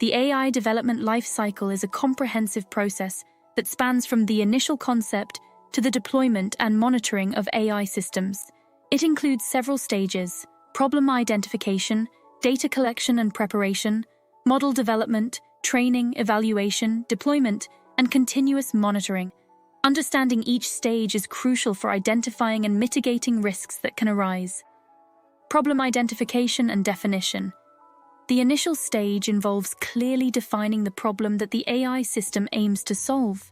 The AI development life cycle is a comprehensive process that spans from the initial concept to the deployment and monitoring of AI systems. It includes several stages: problem identification, data collection and preparation, model development, training, evaluation, deployment, and continuous monitoring. Understanding each stage is crucial for identifying and mitigating risks that can arise. Problem identification and definition. The initial stage involves clearly defining the problem that the AI system aims to solve.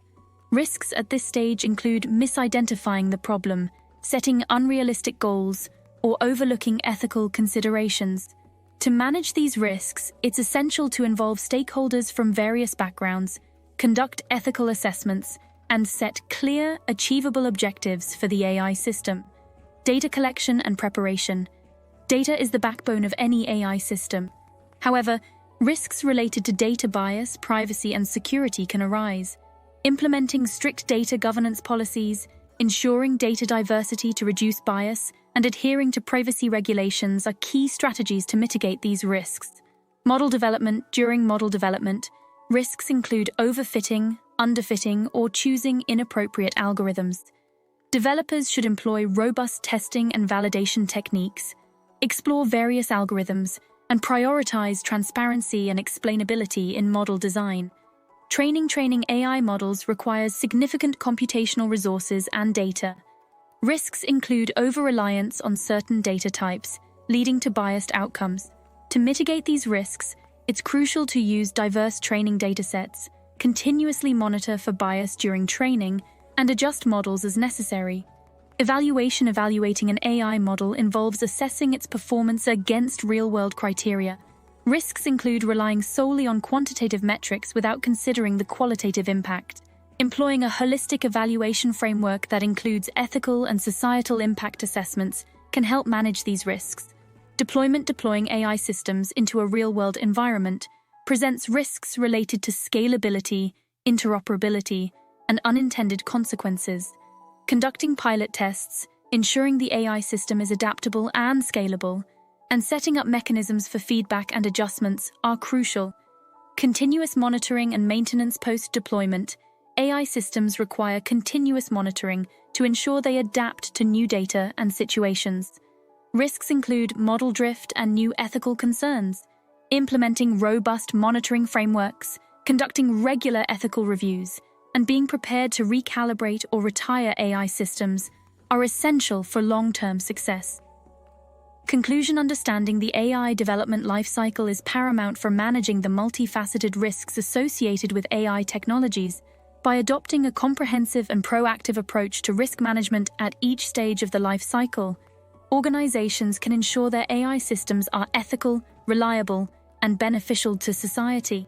Risks at this stage include misidentifying the problem, setting unrealistic goals, or overlooking ethical considerations. To manage these risks, it's essential to involve stakeholders from various backgrounds, conduct ethical assessments, and set clear, achievable objectives for the AI system. Data collection and preparation. Data is the backbone of any AI system. However, risks related to data bias, privacy, and security can arise. Implementing strict data governance policies, ensuring data diversity to reduce bias, and adhering to privacy regulations are key strategies to mitigate these risks. Model development. During model development, risks include overfitting, underfitting, or choosing inappropriate algorithms. Developers should employ robust testing and validation techniques, explore various algorithms, and prioritize transparency and explainability in model design. Training AI models requires significant computational resources and data. Risks include over-reliance on certain data types, leading to biased outcomes. To mitigate these risks, it's crucial to use diverse training datasets, continuously monitor for bias during training, and adjust models as necessary. Evaluating an AI model involves assessing its performance against real-world criteria. Risks include relying solely on quantitative metrics without considering the qualitative impact. Employing a holistic evaluation framework that includes ethical and societal impact assessments can help manage these risks. Deploying AI systems into a real-world environment presents risks related to scalability, interoperability, and unintended consequences. Conducting pilot tests, ensuring the AI system is adaptable and scalable, and setting up mechanisms for feedback and adjustments are crucial. Continuous monitoring and maintenance post-deployment. AI systems require continuous monitoring to ensure they adapt to new data and situations. Risks include model drift and new ethical concerns. Implementing robust monitoring frameworks, conducting regular ethical reviews, and being prepared to recalibrate or retire AI systems are essential for long-term success. Conclusion. Understanding the AI development lifecycle is paramount for managing the multifaceted risks associated with AI technologies. By adopting a comprehensive and proactive approach to risk management at each stage of the life cycle, organizations can ensure their AI systems are ethical, reliable, and beneficial to society.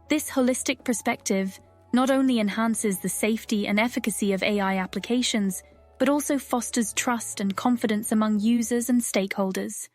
This holistic perspective not only enhances the safety and efficacy of AI applications, but also fosters trust and confidence among users and stakeholders.